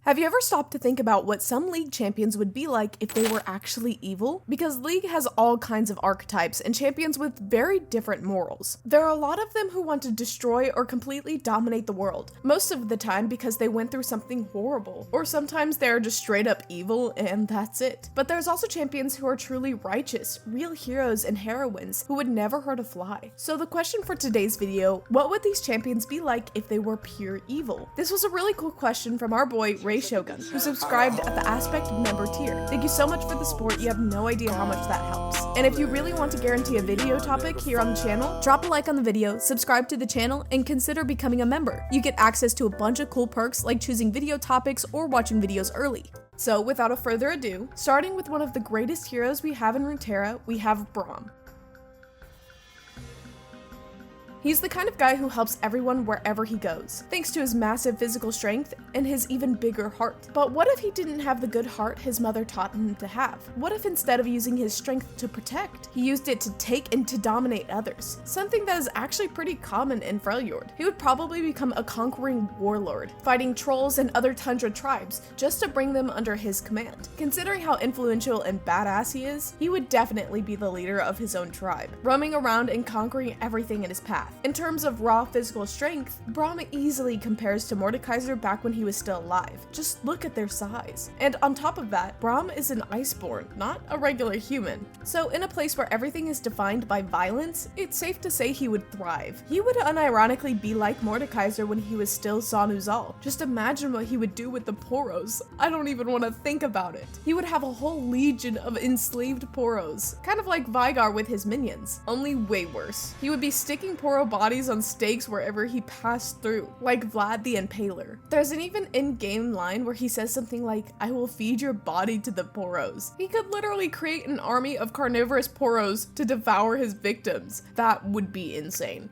Have you ever stopped to think about what some League champions would be like if they were actually evil? Because League has all kinds of archetypes and champions with very different morals. There are a lot of them who want to destroy or completely dominate the world, most of the time because they went through something horrible, or sometimes they're just straight up evil and that's it. But there's also champions who are truly righteous, real heroes and heroines who would never hurt a fly. So the question for today's video, what would these champions be like if they were pure evil? This was a really cool question from our boy Ray Shogun, who subscribed at the Aspect member tier. Thank you so much for the support, you have no idea how much that helps. And if you really want to guarantee a video topic here on the channel, drop a like on the video, subscribe to the channel, and consider becoming a member. You get access to a bunch of cool perks like choosing video topics or watching videos early. So without a further ado, starting with one of the greatest heroes we have in Runeterra, we have Braum. He's the kind of guy who helps everyone wherever he goes, thanks to his massive physical strength and his even bigger heart. But what if he didn't have the good heart his mother taught him to have? What if instead of using his strength to protect, he used it to take and to dominate others? Something that is actually pretty common in Freljord. He would probably become a conquering warlord, fighting trolls and other tundra tribes just to bring them under his command. Considering how influential and badass he is, he would definitely be the leader of his own tribe, roaming around and conquering everything in his path. In terms of raw physical strength, Braum easily compares to Mordekaiser back when he was still alive. Just look at their size. And on top of that, Braum is an Iceborn, not a regular human. So in a place where everything is defined by violence, it's safe to say he would thrive. He would unironically be like Mordekaiser when he was still Zanuzal. Just imagine what he would do with the Poros. I don't even want to think about it. He would have a whole legion of enslaved Poros, kind of like Veigar with his minions, only way worse. He would be sticking Poro bodies on stakes wherever he passed through, like Vlad the Impaler. There's an even in-game line where he says something like, "I will feed your body to the Poros." He could literally create an army of carnivorous Poros to devour his victims. That would be insane.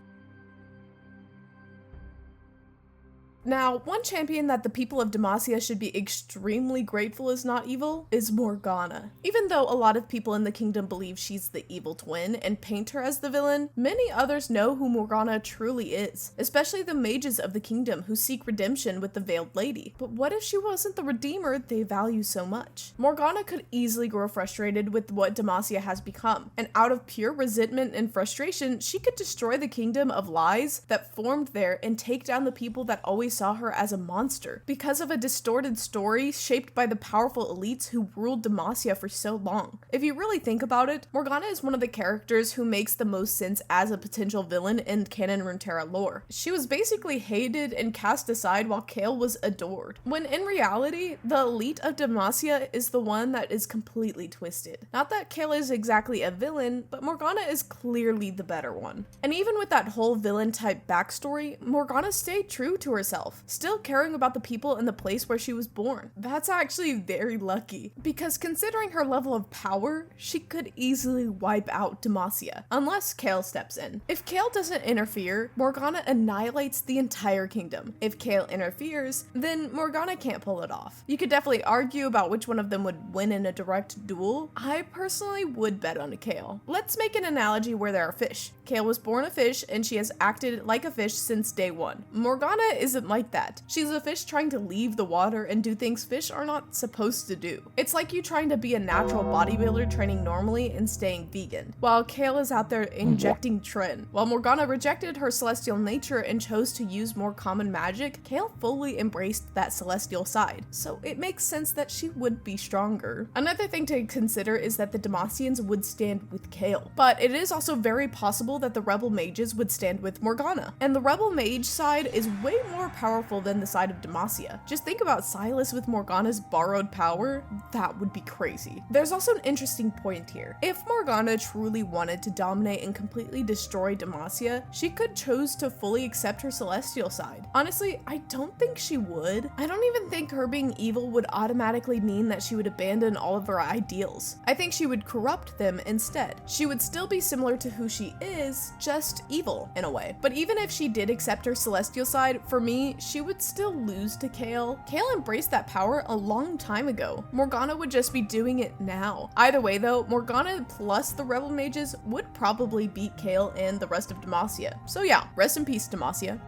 Now, one champion that the people of Demacia should be extremely grateful is not evil is Morgana. Even though a lot of people in the kingdom believe she's the evil twin and paint her as the villain, many others know who Morgana truly is, especially the mages of the kingdom who seek redemption with the Veiled Lady. But what if she wasn't the redeemer they value so much? Morgana could easily grow frustrated with what Demacia has become, and out of pure resentment and frustration, she could destroy the kingdom of lies that formed there and take down the people that always saw her as a monster because of a distorted story shaped by the powerful elites who ruled Demacia for so long. If you really think about it, Morgana is one of the characters who makes the most sense as a potential villain in canon Runeterra lore. She was basically hated and cast aside while Kayle was adored, when in reality, the elite of Demacia is the one that is completely twisted. Not that Kayle is exactly a villain, but Morgana is clearly the better one. And even with that whole villain type backstory, Morgana stayed true to herself, still caring about the people in the place where she was born. That's actually very lucky, because considering her level of power, she could easily wipe out Demacia, unless Kayle steps in. If Kayle doesn't interfere, Morgana annihilates the entire kingdom. If Kayle interferes, then Morgana can't pull it off. You could definitely argue about which one of them would win in a direct duel. I personally would bet on Kayle. Let's make an analogy where there are fish. Kayle was born a fish, and she has acted like a fish since day one. Morgana isn't like that. She's a fish trying to leave the water and do things fish are not supposed to do. It's like you trying to be a natural bodybuilder training normally and staying vegan, while Kayle is out there injecting Tren. While Morgana rejected her celestial nature and chose to use more common magic, Kayle fully embraced that celestial side, so it makes sense that she would be stronger. Another thing to consider is that the Demacians would stand with Kayle, but it is also very possible that the rebel mages would stand with Morgana, and the rebel mage side is way more powerful than the side of Demacia. Just think about Silas with Morgana's borrowed power, that would be crazy. There's also an interesting point here. If Morgana truly wanted to dominate and completely destroy Demacia, she could choose to fully accept her celestial side. Honestly, I don't think she would. I don't even think her being evil would automatically mean that she would abandon all of her ideals. I think she would corrupt them instead. She would still be similar to who she is, just evil in a way. But even if she did accept her celestial side, for me, she would still lose to Kayle. Kayle embraced that power a long time ago. Morgana would just be doing it now. Either way though, Morgana plus the rebel mages would probably beat Kayle and the rest of Demacia. So yeah, rest in peace Demacia.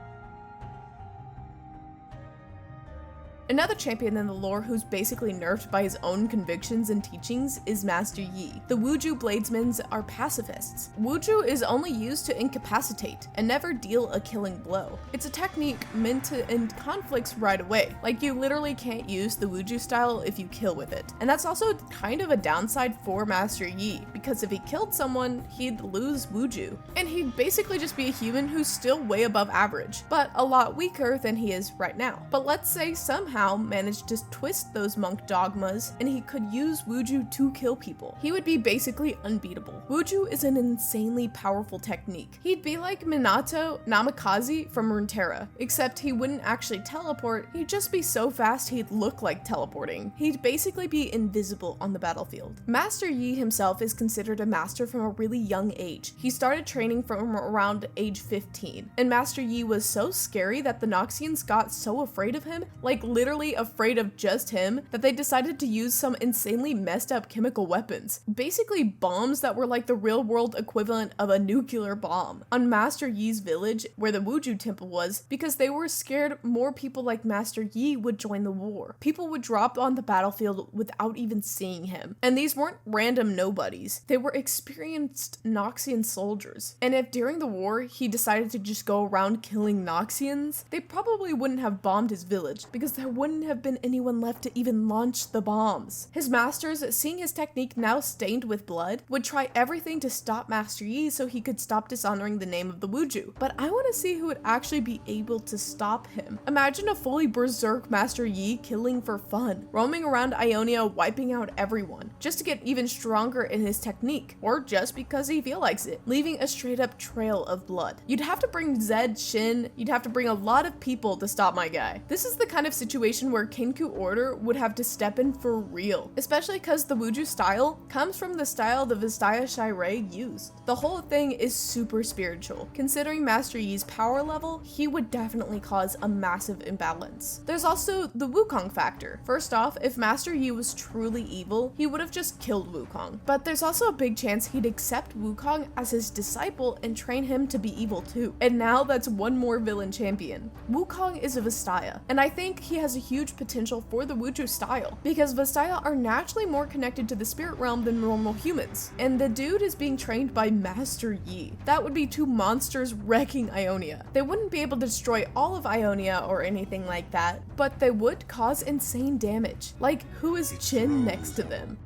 Another champion in the lore who's basically nerfed by his own convictions and teachings is Master Yi. The Wuju Bladesmen are pacifists. Wuju is only used to incapacitate and never deal a killing blow. It's a technique meant to end conflicts right away. Like, you literally can't use the Wuju style if you kill with it. And that's also kind of a downside for Master Yi, because if he killed someone, he'd lose Wuju. And he'd basically just be a human who's still way above average, but a lot weaker than he is right now. But let's say somehow managed to twist those monk dogmas and he could use Wuju to kill people. He would be basically unbeatable. Wuju is an insanely powerful technique. He'd be like Minato Namikaze from Runeterra, except he wouldn't actually teleport, he'd just be so fast he'd look like teleporting. He'd basically be invisible on the battlefield. Master Yi himself is considered a master from a really young age. He started training from around age 15, and Master Yi was so scary that the Noxians got so afraid of him, like literally afraid of just him, that they decided to use some insanely messed up chemical weapons. Basically bombs that were like the real world equivalent of a nuclear bomb on Master Yi's village where the Wuju temple was, because they were scared more people like Master Yi would join the war. People would drop on the battlefield without even seeing him. And these weren't random nobodies. They were experienced Noxian soldiers. And if during the war he decided to just go around killing Noxians, they probably wouldn't have bombed his village because there wouldn't have been anyone left to even launch the bombs. His masters, seeing his technique now stained with blood, would try everything to stop Master Yi so he could stop dishonoring the name of the Wuju. But I want to see who would actually be able to stop him. Imagine a fully berserk Master Yi killing for fun, roaming around Ionia wiping out everyone, just to get even stronger in his technique, or just because he feels like it, leaving a straight up trail of blood. You'd have to bring Zed, Shin, you'd have to bring a lot of people to stop my guy. This is the kind of situation where Kenku Order would have to step in for real, especially because the Wuju style comes from the style the Vistaya Shirei used. The whole thing is super spiritual. Considering Master Yi's power level, he would definitely cause a massive imbalance. There's also the Wukong factor. First off, if Master Yi was truly evil, he would have just killed Wukong. But there's also a big chance he'd accept Wukong as his disciple and train him to be evil too. And now that's one more villain champion. Wukong is a Vistaya, and I think he has a huge potential for the Wuju style, because Vistaya are naturally more connected to the spirit realm than normal humans. And the dude is being trained by Master Yi. That would be two monsters wrecking Ionia. They wouldn't be able to destroy all of Ionia or anything like that, but they would cause insane damage. Like, who is Jin next to them?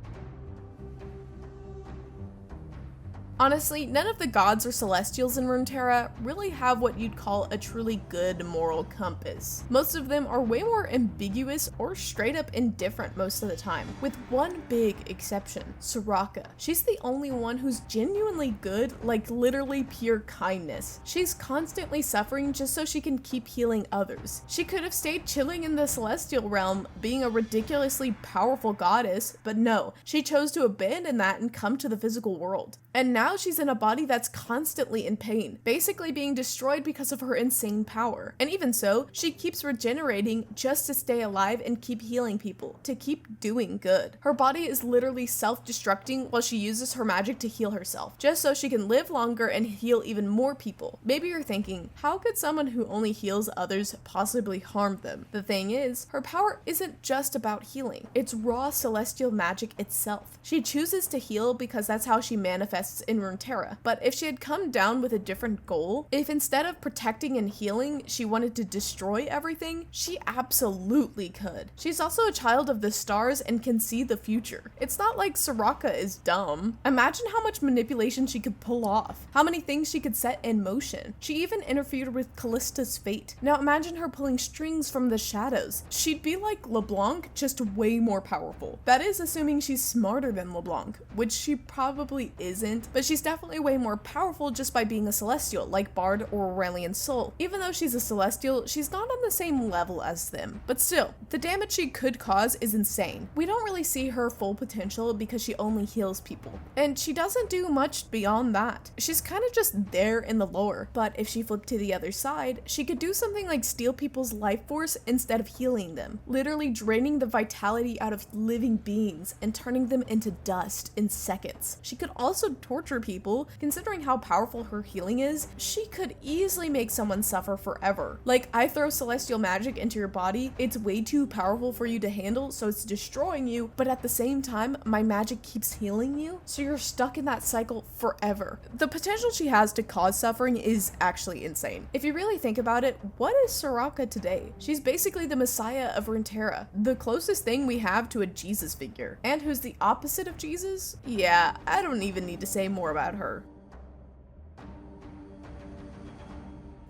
Honestly, none of the gods or celestials in Runeterra really have what you'd call a truly good moral compass. Most of them are way more ambiguous or straight up indifferent most of the time, with one big exception, Soraka. She's the only one who's genuinely good, like literally pure kindness. She's constantly suffering just so she can keep healing others. She could have stayed chilling in the celestial realm, being a ridiculously powerful goddess, but no, she chose to abandon that and come to the physical world. And now she's in a body that's constantly in pain, basically being destroyed because of her insane power. And even so, she keeps regenerating just to stay alive and keep healing people, to keep doing good. Her body is literally self-destructing while she uses her magic to heal herself, just so she can live longer and heal even more people. Maybe you're thinking, how could someone who only heals others possibly harm them? The thing is, her power isn't just about healing. It's raw celestial magic itself. She chooses to heal because that's how she manifests in Runeterra. But if she had come down with a different goal, if instead of protecting and healing, she wanted to destroy everything, she absolutely could. She's also a child of the stars and can see the future. It's not like Soraka is dumb. Imagine how much manipulation she could pull off, how many things she could set in motion. She even interfered with Callista's fate. Now imagine her pulling strings from the shadows. She'd be like LeBlanc, just way more powerful. That is assuming she's smarter than LeBlanc, which she probably isn't, but she's definitely way more powerful just by being a celestial, like Bard or Aurelian Soul. Even though she's a celestial, she's not on the same level as them. But still, the damage she could cause is insane. We don't really see her full potential because she only heals people, and she doesn't do much beyond that. She's kind of just there in the lore, but if she flipped to the other side, she could do something like steal people's life force instead of healing them, literally draining the vitality out of living beings and turning them into dust in seconds. She could also doesn't torture people. Considering how powerful her healing is, she could easily make someone suffer forever. Like, I throw celestial magic into your body, it's way too powerful for you to handle, so it's destroying you, but at the same time, my magic keeps healing you, so you're stuck in that cycle forever. The potential she has to cause suffering is actually insane. If you really think about it, what is Soraka today? She's basically the messiah of Runeterra, the closest thing we have to a Jesus figure. And who's the opposite of Jesus? Yeah, I don't even need to say more about her.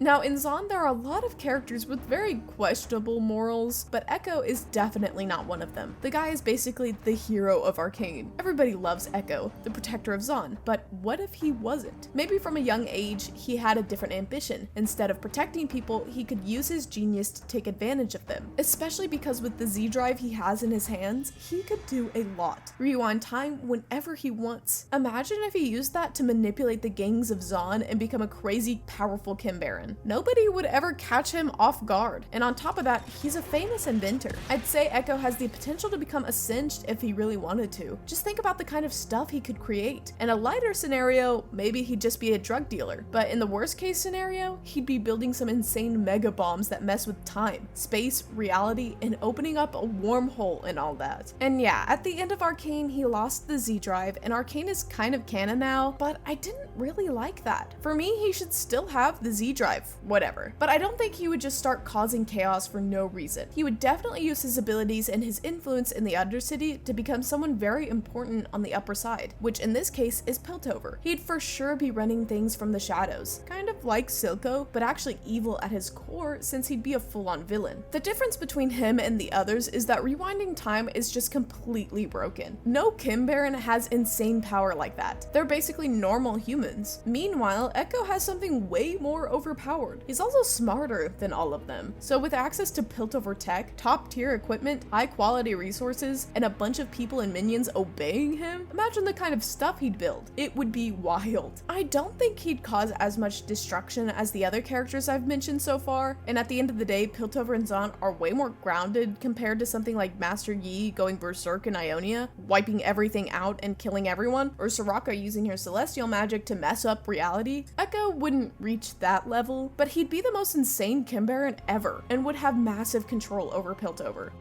Now, in Zaun, there are a lot of characters with very questionable morals, but Echo is definitely not one of them. The guy is basically the hero of Arcane. Everybody loves Echo, the protector of Zaun, but what if he wasn't? Maybe from a young age, he had a different ambition. Instead of protecting people, he could use his genius to take advantage of them, especially because with the Z drive he has in his hands, he could do a lot. Rewind time whenever he wants. Imagine if he used that to manipulate the gangs of Zaun and become a crazy, powerful Kim Baron. Nobody would ever catch him off guard. And on top of that, he's a famous inventor. I'd say Echo has the potential to become a Singed if he really wanted to. Just think about the kind of stuff he could create. In a lighter scenario, maybe he'd just be a drug dealer. But in the worst case scenario, he'd be building some insane mega bombs that mess with time, space, reality, and opening up a wormhole and all that. And yeah, at the end of Arcane, he lost the Z drive, and Arcane is kind of canon now, but I didn't really like that. For me, he should still have the Z drive. Whatever. But I don't think he would just start causing chaos for no reason. He would definitely use his abilities and his influence in the Undercity to become someone very important on the upper side, which in this case is Piltover. He'd for sure be running things from the shadows, kind of like Silco, but actually evil at his core since he'd be a full-on villain. The difference between him and the others is that rewinding time is just completely broken. No Kim Baron has insane power like that. They're basically normal humans. Meanwhile, Echo has something way more overpowered. He's also smarter than all of them. So with access to Piltover tech, top tier equipment, high quality resources, and a bunch of people and minions obeying him, imagine the kind of stuff he'd build. It would be wild. I don't think he'd cause as much destruction as the other characters I've mentioned so far, and at the end of the day, Piltover and Zaun are way more grounded compared to something like Master Yi going berserk in Ionia, wiping everything out and killing everyone, or Soraka using her celestial magic to mess up reality. Echo wouldn't reach that level, but he'd be the most insane Kim Baron ever and would have massive control over Piltover.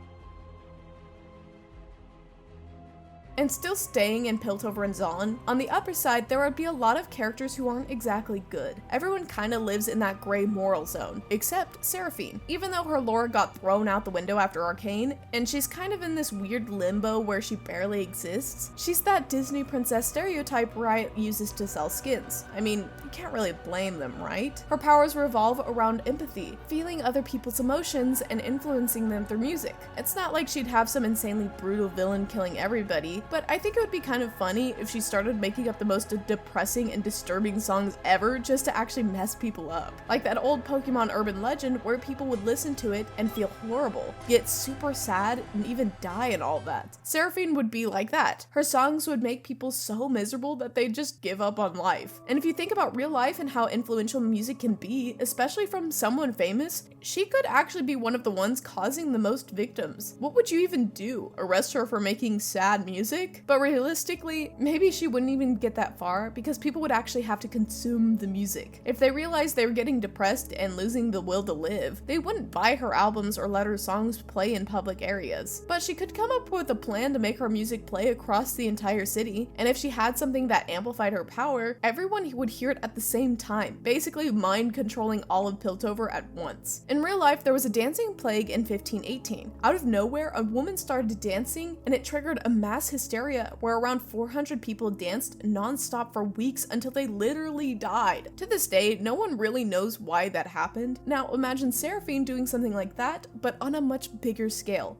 And still staying in Piltover and Zaun, on the upper side there would be a lot of characters who aren't exactly good. Everyone kinda lives in that gray moral zone, except Seraphine. Even though her lore got thrown out the window after Arcane, and she's kind of in this weird limbo where she barely exists, she's that Disney princess stereotype Riot uses to sell skins. I mean, you can't really blame them, right? Her powers revolve around empathy, feeling other people's emotions and influencing them through music. It's not like she'd have some insanely brutal villain killing everybody, but I think it would be kind of funny if she started making up the most depressing and disturbing songs ever just to actually mess people up. Like that old Pokemon urban legend where people would listen to it and feel horrible, get super sad and even die and all that. Seraphine would be like that. Her songs would make people so miserable that they'd just give up on life. And if you think about real life and how influential music can be, especially from someone famous, she could actually be one of the ones causing the most victims. What would you even do? Arrest her for making sad music? But realistically, maybe she wouldn't even get that far because people would actually have to consume the music. If they realized they were getting depressed and losing the will to live, they wouldn't buy her albums or let her songs play in public areas. But she could come up with a plan to make her music play across the entire city, and if she had something that amplified her power, everyone would hear it at the same time, basically mind controlling all of Piltover at once. In real life, there was a dancing plague in 1518. Out of nowhere, a woman started dancing and it triggered a mass hysteria where around 400 people danced non-stop for weeks until they literally died. To this day, no one really knows why that happened. Now imagine Seraphine doing something like that, but on a much bigger scale.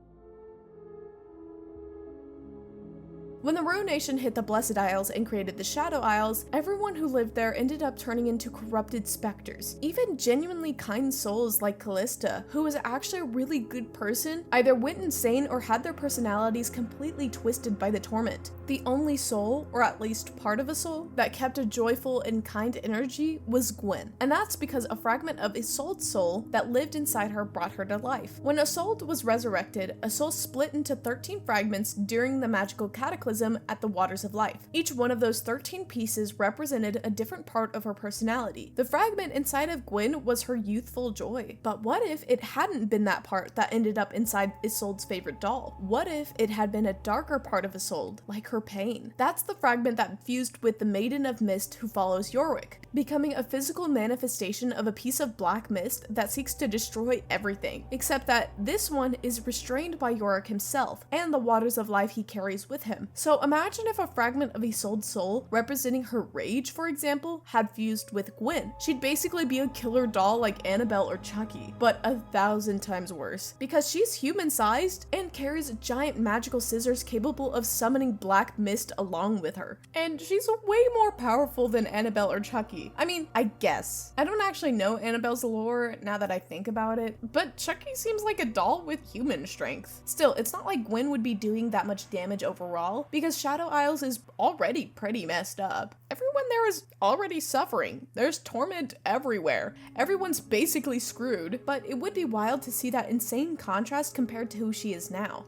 When the Rune Nation hit the Blessed Isles and created the Shadow Isles, everyone who lived there ended up turning into corrupted specters. Even genuinely kind souls like Callista, who was actually a really good person, either went insane or had their personalities completely twisted by the torment. The only soul, or at least part of a soul, that kept a joyful and kind energy was Gwen. And that's because a fragment of Isolde's soul that lived inside her brought her to life. When Isolde was resurrected, a soul split into 13 fragments during the magical cataclysm cataclysm at the Waters of Life. Each one of those 13 pieces represented a different part of her personality. The fragment inside of Gwyn was her youthful joy. But what if it hadn't been that part that ended up inside Isolde's favorite doll? What if it had been a darker part of Isolde, like her pain? That's the fragment that fused with the Maiden of Mist who follows Yorick, becoming a physical manifestation of a piece of black mist that seeks to destroy everything, except that this one is restrained by Yorick himself and the Waters of Life he carries with him. So imagine if a fragment of Isolde's soul, representing her rage for example, had fused with Gwyn. She'd basically be a killer doll like Annabelle or Chucky, but 1,000 times worse, because she's human-sized and carries giant magical scissors capable of summoning black mist along with her. And she's way more powerful than Annabelle or Chucky. I mean, I guess. I don't actually know Annabelle's lore now that I think about it, but Chucky seems like a doll with human strength. Still, it's not like Gwyn would be doing that much damage overall, because Shadow Isles is already pretty messed up. Everyone there is already suffering. There's torment everywhere. Everyone's basically screwed, but it would be wild to see that insane contrast compared to who she is now.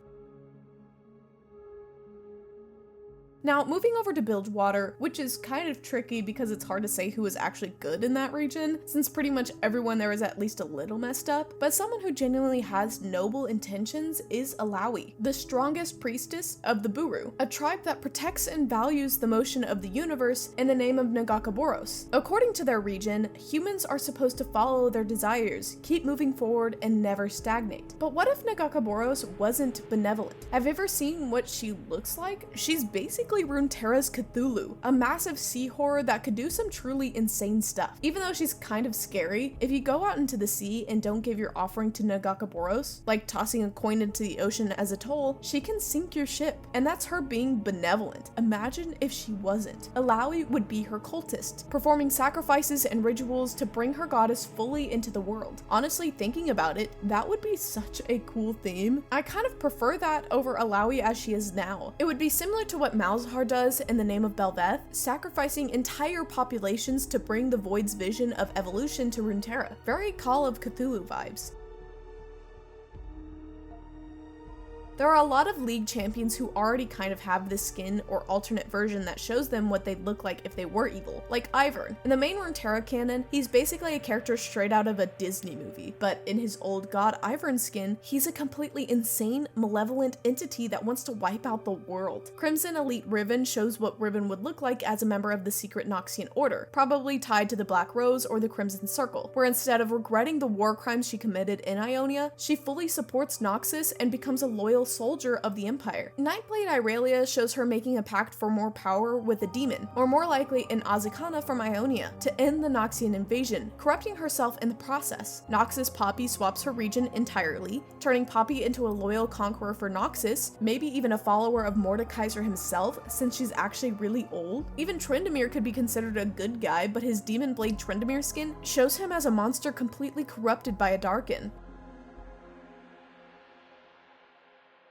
Now, moving over to Bilgewater, which is kind of tricky because it's hard to say who is actually good in that region, since pretty much everyone there is at least a little messed up, but someone who genuinely has noble intentions is Alawi, the strongest priestess of the Buru, a tribe that protects and values the motion of the universe in the name of Nagakaboros. According to their region, humans are supposed to follow their desires, keep moving forward, and never stagnate. But what if Nagakaboros wasn't benevolent? Have you ever seen what she looks like? She's basically Runeterra's Cthulhu, a massive sea horror that could do some truly insane stuff. Even though she's kind of scary, if you go out into the sea and don't give your offering to Nagakaboros, like tossing a coin into the ocean as a toll, she can sink your ship, and that's her being benevolent. Imagine if she wasn't. Alawi would be her cultist, performing sacrifices and rituals to bring her goddess fully into the world. Honestly, thinking about it, that would be such a cool theme. I kind of prefer that over Alawi as she is now. It would be similar to what Malzahar does in the name of Belveth, sacrificing entire populations to bring the Void's vision of evolution to Runeterra. Very Call of Cthulhu vibes. There are a lot of League champions who already kind of have this skin or alternate version that shows them what they'd look like if they were evil, like Ivern. In the main Runeterra canon, he's basically a character straight out of a Disney movie, but in his old god Ivern skin, he's a completely insane, malevolent entity that wants to wipe out the world. Crimson Elite Riven shows what Riven would look like as a member of the secret Noxian Order, probably tied to the Black Rose or the Crimson Circle, where instead of regretting the war crimes she committed in Ionia, she fully supports Noxus and becomes a loyal soldier of the Empire. Nightblade Irelia shows her making a pact for more power with a demon, or more likely an Azekana from Ionia, to end the Noxian invasion, corrupting herself in the process. Noxus Poppy swaps her region entirely, turning Poppy into a loyal conqueror for Noxus, maybe even a follower of Mordekaiser himself, since she's actually really old. Even Tryndamere could be considered a good guy, but his Demon Blade Tryndamere skin shows him as a monster completely corrupted by a Darkin.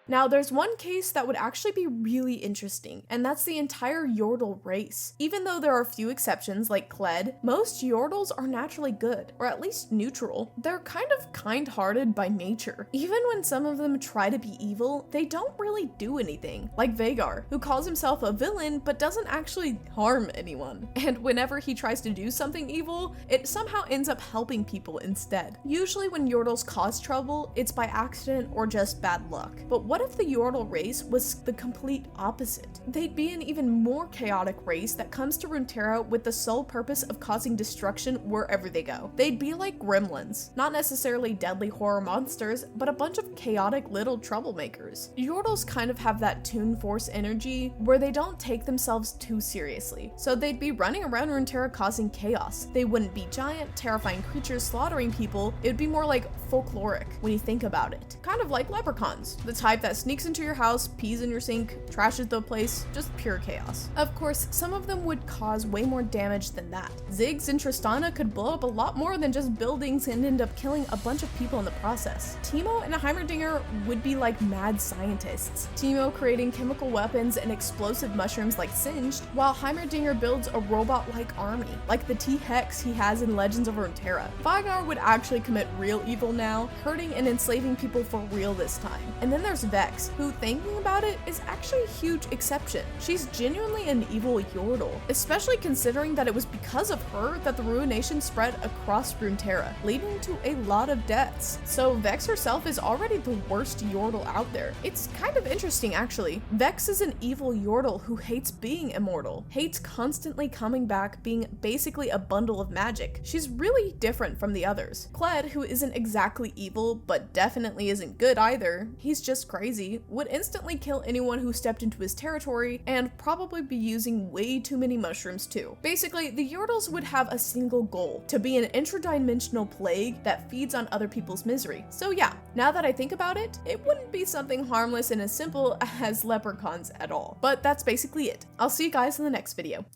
Now, there's one case that would actually be really interesting, and that's the entire Yordle race. Even though there are a few exceptions like Kled, most Yordles are naturally good, or at least neutral. They're kind of kind-hearted by nature. Even when some of them try to be evil, they don't really do anything, like Vhagar, who calls himself a villain but doesn't actually harm anyone. And whenever he tries to do something evil, it somehow ends up helping people instead. Usually when Yordles cause trouble, it's by accident or just bad luck. But what if the Yordle race was the complete opposite? They'd be an even more chaotic race that comes to Runeterra with the sole purpose of causing destruction wherever they go. They'd be like gremlins, not necessarily deadly horror monsters, but a bunch of chaotic little troublemakers. Yordles kind of have that Toon Force energy where they don't take themselves too seriously, so they'd be running around Runeterra causing chaos. They wouldn't be giant, terrifying creatures slaughtering people. It would be more like folkloric when you think about it. Kind of like leprechauns, the type that sneaks into your house, pees in your sink, trashes the place, just pure chaos. Of course, some of them would cause way more damage than that. Ziggs and Tristana could blow up a lot more than just buildings and end up killing a bunch of people in the process. Teemo and a Heimerdinger would be like mad scientists. Teemo creating chemical weapons and explosive mushrooms like Singed, while Heimerdinger builds a robot-like army, like the T-Hex he has in Legends of Runeterra. Vhagar would actually commit real evil now, hurting and enslaving people for real this time. And then there's Vex, who, thinking about it, is actually a huge exception. She's genuinely an evil Yordle, especially considering that it was because of her that the ruination spread across Runeterra, leading to a lot of deaths. So Vex herself is already the worst Yordle out there. It's kind of interesting actually. Vex is an evil Yordle who hates being immortal, hates constantly coming back, being basically a bundle of magic. She's really different from the others. Kled, who isn't exactly evil, but definitely isn't good either, he's just crazy, would instantly kill anyone who stepped into his territory, and probably be using way too many mushrooms too. Basically, the Yordles would have a single goal, to be an intradimensional plague that feeds on other people's misery. So yeah, now that I think about it, it wouldn't be something harmless and as simple as leprechauns at all. But that's basically it. I'll see you guys in the next video.